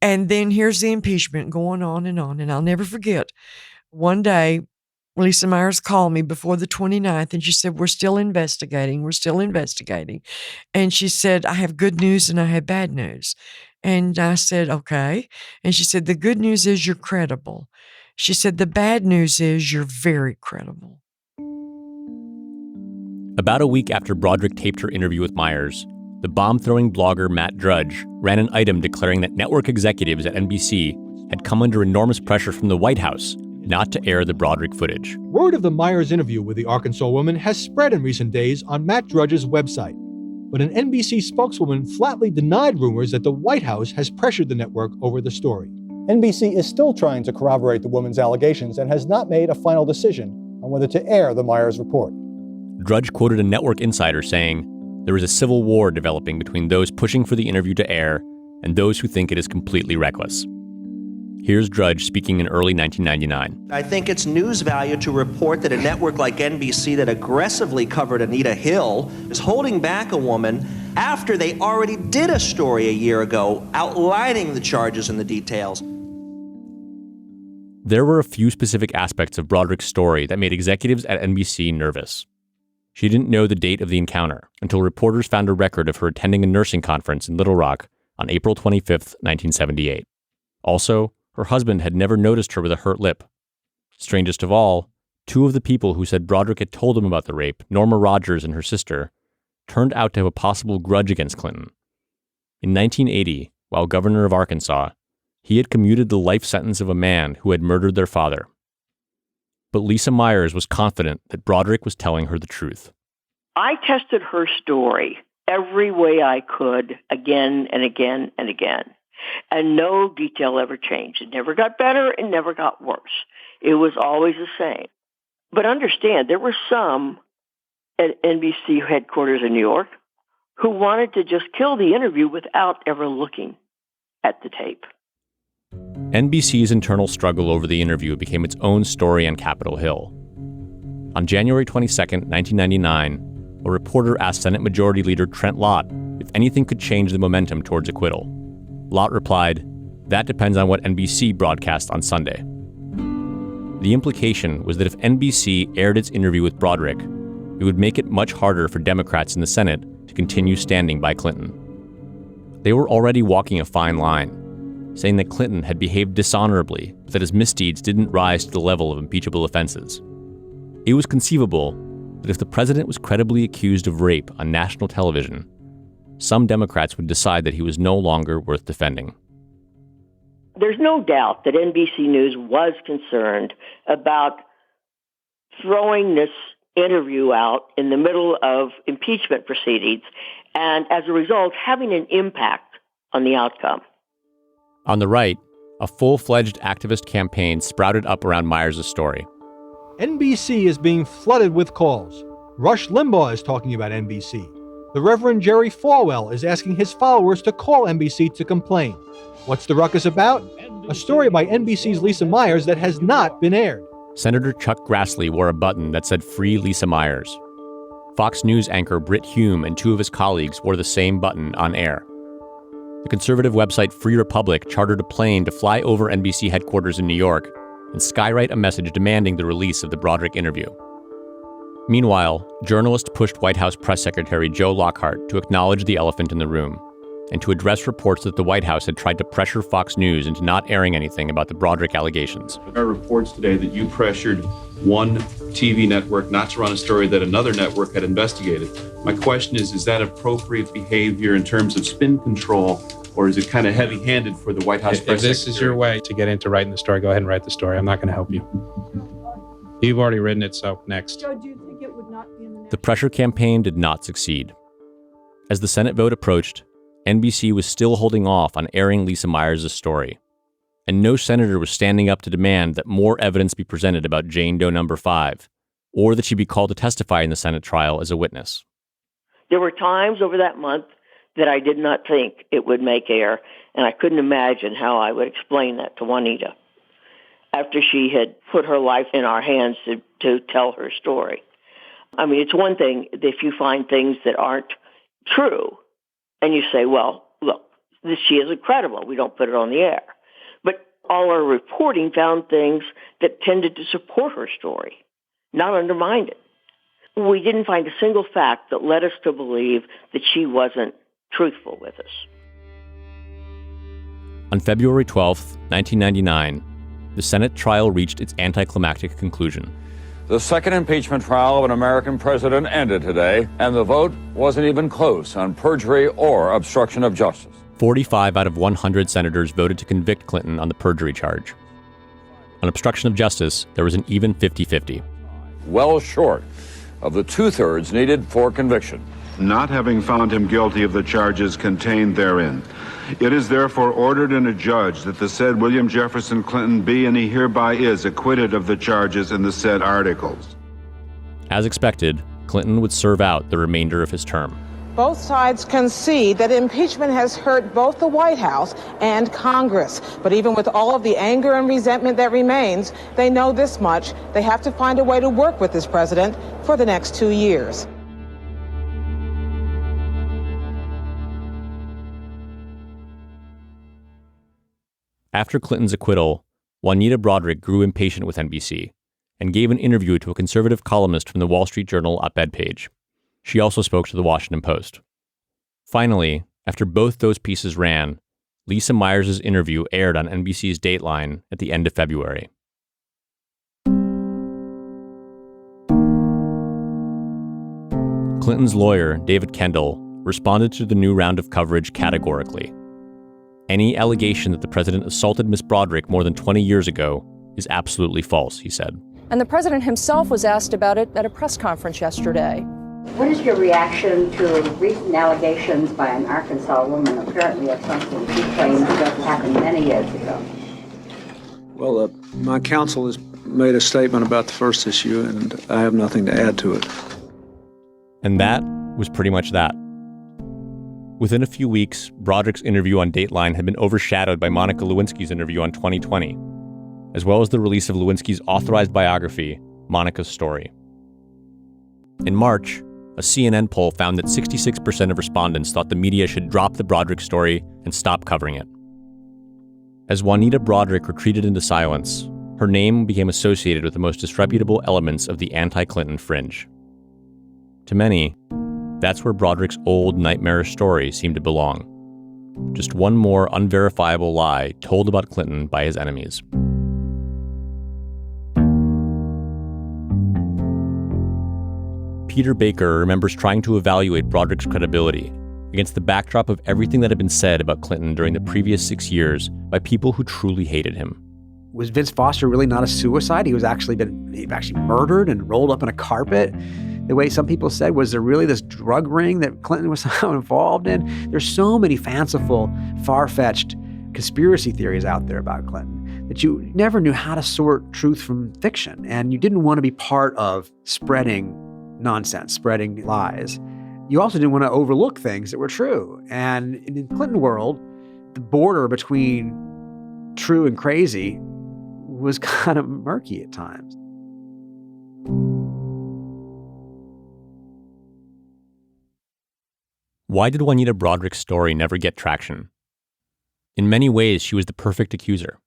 And then here's the impeachment going on, and I'll never forget. One day, Lisa Myers called me before the 29th, and she said, we're still investigating. And she said, I have good news and I have bad news. And I said, okay. And she said, the good news is you're credible. She said, the bad news is you're very credible. About a week after Broaddrick taped her interview with Myers, the bomb-throwing blogger Matt Drudge ran an item declaring that network executives at NBC had come under enormous pressure from the White House not to air the Broaddrick footage. Word of the Myers interview with the Arkansas woman has spread in recent days on Matt Drudge's website. But an NBC spokeswoman flatly denied rumors that the White House has pressured the network over the story. NBC is still trying to corroborate the woman's allegations and has not made a final decision on whether to air the Myers report. Drudge quoted a network insider saying, there is a civil war developing between those pushing for the interview to air and those who think it is completely reckless. Here's Drudge speaking in early 1999. I think it's news value to report that a network like NBC that aggressively covered Anita Hill is holding back a woman after they already did a story a year ago outlining the charges and the details. There were a few specific aspects of Broaddrick's story that made executives at NBC nervous. She didn't know the date of the encounter until reporters found a record of her attending a nursing conference in Little Rock on April 25th, 1978. Also, her husband had never noticed her with a hurt lip. Strangest of all, Two of the people who said Broaddrick had told them about the rape, Norma Rogers and her sister, turned out to have a possible grudge against Clinton. In 1980, while governor of Arkansas, he had commuted the life sentence of a man who had murdered their father. But Lisa Myers was confident that Broaddrick was telling her the truth. I tested her story every way I could, again and again and again. And no detail ever changed. It never got better. It never got worse. It was always the same. But understand, there were some at NBC headquarters in New York who wanted to just kill the interview without ever looking at the tape. NBC's internal struggle over the interview became its own story on Capitol Hill. On January 22, 1999, a reporter asked Senate Majority Leader Trent Lott if anything could change the momentum towards acquittal. Lott replied, "That depends on what NBC broadcast on Sunday." The implication was that if NBC aired its interview with Broaddrick, it would make it much harder for Democrats in the Senate to continue standing by Clinton. They were already walking a fine line, saying that Clinton had behaved dishonorably, but that his misdeeds didn't rise to the level of impeachable offenses. It was conceivable that if the president was credibly accused of rape on national television, some Democrats would decide that he was no longer worth defending. There's no doubt that NBC News was concerned about throwing this interview out in the middle of impeachment proceedings and, as a result, having an impact on the outcome. On the right, a full-fledged activist campaign sprouted up around Myers' story. NBC is being flooded with calls. Rush Limbaugh is talking about NBC. The Reverend Jerry Falwell is asking his followers to call NBC to complain. What's the ruckus about? A story by NBC's Lisa Myers that has not been aired. Senator Chuck Grassley wore a button that said "Free Lisa Myers." Fox News anchor Britt Hume and two of his colleagues wore the same button on air. The conservative website Free Republic chartered a plane to fly over NBC headquarters in New York and skywrite a message demanding the release of the Broaddrick interview. Meanwhile, journalists pushed White House Press Secretary Joe Lockhart to acknowledge the elephant in the room and to address reports that the White House had tried to pressure Fox News into not airing anything about the Broaddrick allegations. There are reports today that you pressured one TV network not to run a story that another network had investigated. My question is that appropriate behavior in terms of spin control, or is it kind of heavy-handed for the White House press If this secretary? is your way to get into writing the story, go ahead and write the story. I'm not going to help you. You've already written it, so next. Joe, do you think it would not be in the The pressure campaign did not succeed. As the Senate vote approached, NBC was still holding off on airing Lisa Myers' story, and no senator was standing up to demand that more evidence be presented about Jane Doe number 5, or that she be called to testify in the Senate trial as a witness. There were times over that month that I did not think it would make air, and I couldn't imagine how I would explain that to Juanita after she had put her life in our hands to tell her story. I mean, it's one thing if you find things that aren't true, and you say, well, look, she isn't credible. We don't put it on the air. But all our reporting found things that tended to support her story, not undermine it. We didn't find a single fact that led us to believe that she wasn't truthful with us. On February 12th, 1999, the Senate trial reached its anticlimactic conclusion. The second impeachment trial of an American president ended today, and the vote wasn't even close on perjury or obstruction of justice. 45 out of 100 senators voted to convict Clinton on the perjury charge. On obstruction of justice, there was an even 50-50. Well short of the two-thirds needed for conviction. Not having found him guilty of the charges contained therein. It is therefore ordered and adjudged that the said William Jefferson Clinton be and he hereby is acquitted of the charges in the said articles. As expected, Clinton would serve out the remainder of his term. Both sides concede that impeachment has hurt both the White House and Congress. But even with all of the anger and resentment that remains, they know this much: they have to find a way to work with this president for the next 2 years. After Clinton's acquittal, Juanita Broaddrick grew impatient with NBC and gave an interview to a conservative columnist from the Wall Street Journal op-ed page. She also spoke to the Washington Post. Finally, after both those pieces ran, Lisa Myers' interview aired on NBC's Dateline at the end of February. Clinton's lawyer, David Kendall, responded to the new round of coverage categorically. Any allegation that the president assaulted Ms. Broaddrick more than 20 years ago is absolutely false, he said. And the president himself was asked about it at a press conference yesterday. What is your reaction to recent allegations by an Arkansas woman, apparently of something she claims just happened many years ago? Well, my counsel has made a statement about the first issue, and I have nothing to add to it. And that was pretty much that. Within a few weeks, Broaddrick's interview on Dateline had been overshadowed by Monica Lewinsky's interview on 2020, as well as the release of Lewinsky's authorized biography, Monica's Story. In March, a CNN poll found that 66% of respondents thought the media should drop the Broaddrick story and stop covering it. As Juanita Broaddrick retreated into silence, her name became associated with the most disreputable elements of the anti-Clinton fringe. To many, that's where Broaddrick's old nightmarish story seemed to belong. Just one more unverifiable lie told about Clinton by his enemies. Peter Baker remembers trying to evaluate Broaddrick's credibility against the backdrop of everything that had been said about Clinton during the previous 6 years by people who truly hated him. Was Vince Foster really not a suicide? He actually murdered and rolled up in a carpet. The way some people said, was there really this drug ring that Clinton was somehow involved in? There's so many fanciful, far-fetched conspiracy theories out there about Clinton that you never knew how to sort truth from fiction. And you didn't want to be part of spreading nonsense, spreading lies. You also didn't want to overlook things that were true. And in the Clinton world, the border between true and crazy was kind of murky at times. Why did Juanita Broaddrick's story never get traction? In many ways, she was the perfect accuser.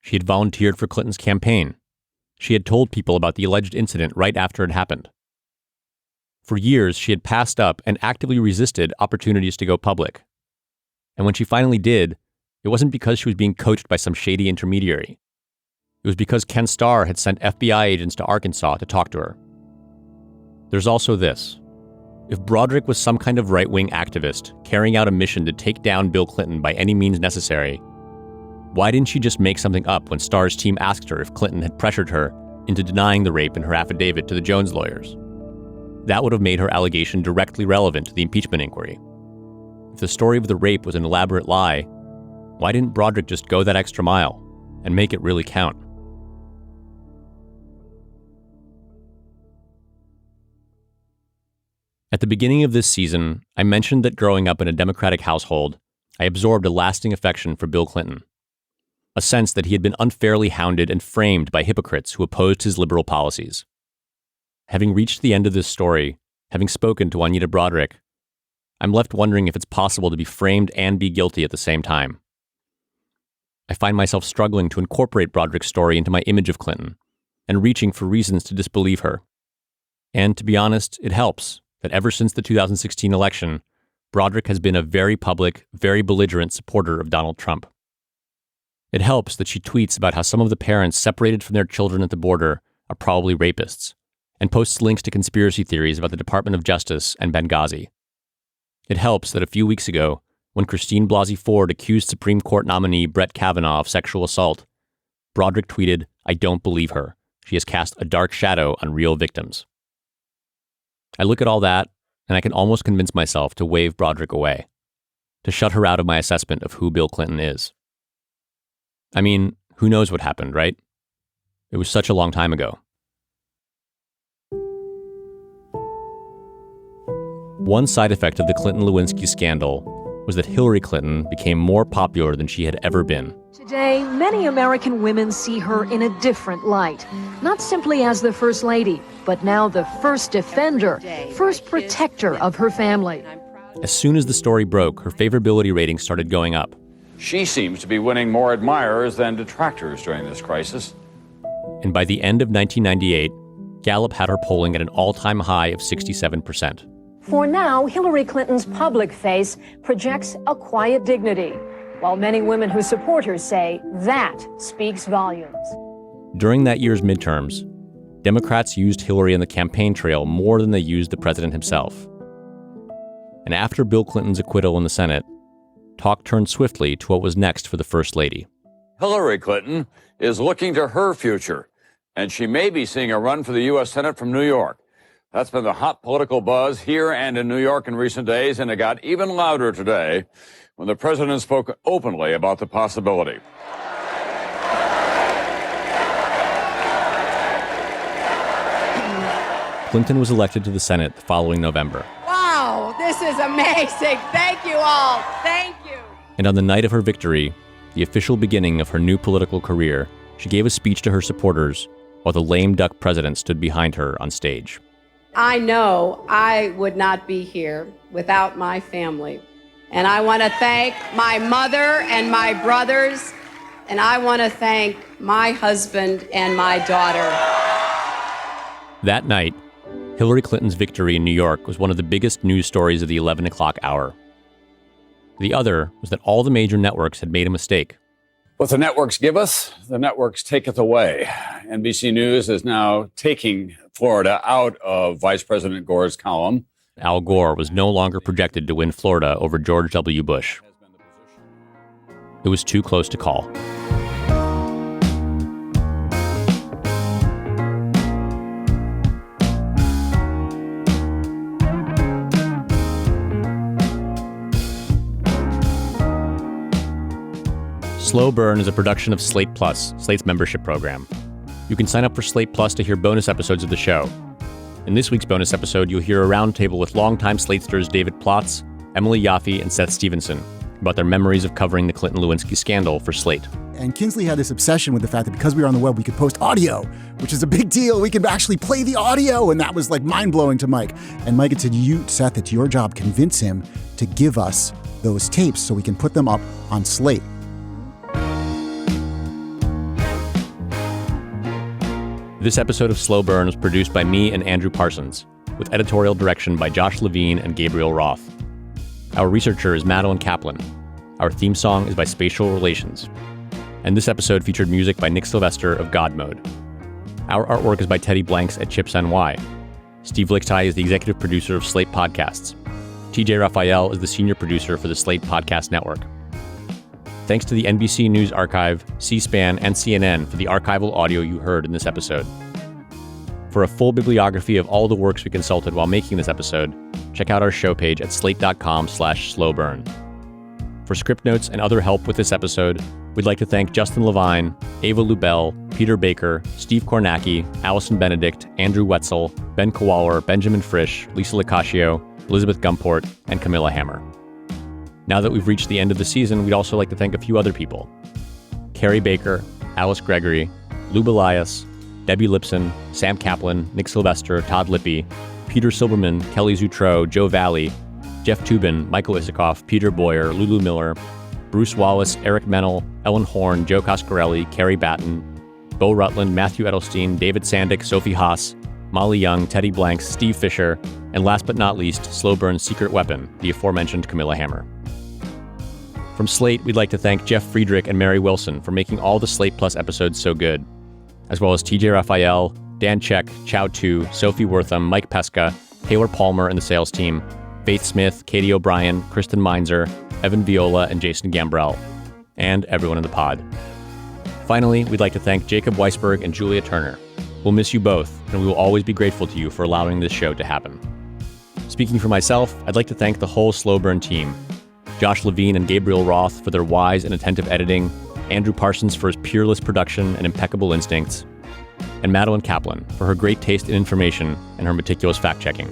She had volunteered for Clinton's campaign. She had told people about the alleged incident right after it happened. For years, she had passed up and actively resisted opportunities to go public. And when she finally did, it wasn't because she was being coached by some shady intermediary. It was because Ken Starr had sent FBI agents to Arkansas to talk to her. There's also this. If Broaddrick was some kind of right-wing activist carrying out a mission to take down Bill Clinton by any means necessary, why didn't she just make something up when Starr's team asked her if Clinton had pressured her into denying the rape in her affidavit to the Jones lawyers? That would have made her allegation directly relevant to the impeachment inquiry. If the story of the rape was an elaborate lie, why didn't Broaddrick just go that extra mile and make it really count? At the beginning of this season, I mentioned that growing up in a Democratic household, I absorbed a lasting affection for Bill Clinton, a sense that he had been unfairly hounded and framed by hypocrites who opposed his liberal policies. Having reached the end of this story, having spoken to Juanita Broaddrick, I'm left wondering if it's possible to be framed and be guilty at the same time. I find myself struggling to incorporate Broaddrick's story into my image of Clinton and reaching for reasons to disbelieve her. And to be honest, it helps that ever since the 2016 election, Broaddrick has been a very public, very belligerent supporter of Donald Trump. It helps that she tweets about how some of the parents separated from their children at the border are probably rapists, and posts links to conspiracy theories about the Department of Justice and Benghazi. It helps that a few weeks ago, when Christine Blasey Ford accused Supreme Court nominee Brett Kavanaugh of sexual assault, Broaddrick tweeted, "I don't believe her. She has cast a dark shadow on real victims." I look at all that, and I can almost convince myself to wave Broaddrick away, to shut her out of my assessment of who Bill Clinton is. I mean, who knows what happened, right? It was such a long time ago. One side effect of the Clinton-Lewinsky scandal was that Hillary Clinton became more popular than she had ever been. Today, many American women see her in a different light. Not simply as the First Lady, but now the first defender, first protector of her family. As soon as the story broke, her favorability rating started going up. She seems to be winning more admirers than detractors during this crisis. And by the end of 1998, Gallup had her polling at an all-time high of 67%. For now, Hillary Clinton's public face projects a quiet dignity, while many women who support her say that speaks volumes. During that year's midterms, Democrats used Hillary on the campaign trail more than they used the president himself. And after Bill Clinton's acquittal in the Senate, talk turned swiftly to what was next for the First Lady. Hillary Clinton is looking to her future, and she may be seeing a run for the U.S. Senate from New York. That's been the hot political buzz here and in New York in recent days, and it got even louder today when the president spoke openly about the possibility. Clinton was elected to the Senate the following November. Wow, this is amazing. Thank you all. Thank you. And on the night of her victory, the official beginning of her new political career, she gave a speech to her supporters while the lame duck president stood behind her on stage. I know I would not be here without my family. And I want to thank my mother and my brothers, and I want to thank my husband and my daughter. That night, Hillary Clinton's victory in New York was one of the biggest news stories of the 11 o'clock hour. The other was that all the major networks had made a mistake. What the networks give us, the networks taketh away. NBC News is now taking Florida out of Vice President Gore's column. Al Gore was no longer projected to win Florida over George W. Bush. It was too close to call. Slow Burn is a production of Slate Plus, Slate's membership program. You can sign up for Slate Plus to hear bonus episodes of the show. In this week's bonus episode, you'll hear a roundtable with longtime Slatesters David Plotz, Emily Yaffe, and Seth Stevenson about their memories of covering the Clinton-Lewinsky scandal for Slate. And Kinsley had this obsession with the fact that because we were on the web, we could post audio, which is a big deal. We could actually play the audio, and that was like mind-blowing to Mike. And Mike had said, Seth, it's your job. Convince him to give us those tapes so we can put them up on Slate. This episode of Slow Burn was produced by me and Andrew Parsons, with editorial direction by Josh Levine and Gabriel Roth. Our researcher is Madeline Kaplan. Our theme song is by Spatial Relations. And this episode featured music by Nick Sylvester of God Mode. Our artwork is by Teddy Blanks at Chips NY. Steve Lichtai is the executive producer of Slate Podcasts. TJ Raphael is the senior producer for the Slate Podcast Network. Thanks to the NBC News Archive, C-SPAN, and CNN for the archival audio you heard in this episode. For a full bibliography of all the works we consulted while making this episode, check out our show page at slate.com/slowburn. For script notes and other help with this episode, we'd like to thank Justin Levine, Ava Lubell, Peter Baker, Steve Kornacki, Allison Benedict, Andrew Wetzel, Ben Kowalwer, Benjamin Frisch, Lisa Locascio, Elizabeth Gumport, and Camilla Hammer. Now that we've reached the end of the season, we'd also like to thank a few other people. Carrie Baker, Alice Gregory, Lou Elias, Debbie Lipson, Sam Kaplan, Nick Sylvester, Todd Lippy, Peter Silberman, Kelly Zoutreau, Joe Valley, Jeff Toobin, Michael Isikoff, Peter Boyer, Lulu Miller, Bruce Wallace, Eric Mennel, Ellen Horn, Joe Coscarelli, Carrie Batten, Bo Rutland, Matthew Edelstein, David Sandick, Sophie Haas, Molly Young, Teddy Blanks, Steve Fisher, and last but not least, Slow Burn's secret weapon, the aforementioned Camilla Hammer. From Slate, we'd like to thank Jeff Friedrich and Mary Wilson for making all the Slate Plus episodes so good, as well as TJ Raphael, Dan Check, Chow Tu, Sophie Wortham, Mike Pesca, Taylor Palmer and the sales team, Faith Smith, Katie O'Brien, Kristen Meinzer, Evan Viola, and Jason Gambrell, and everyone in the pod. Finally, we'd like to thank Jacob Weisberg and Julia Turner. We'll miss you both, and we will always be grateful to you for allowing this show to happen. Speaking for myself, I'd like to thank the whole Slow Burn team. Josh Levine and Gabriel Roth for their wise and attentive editing, Andrew Parsons for his peerless production and impeccable instincts, and Madeline Kaplan for her great taste in information and her meticulous fact-checking.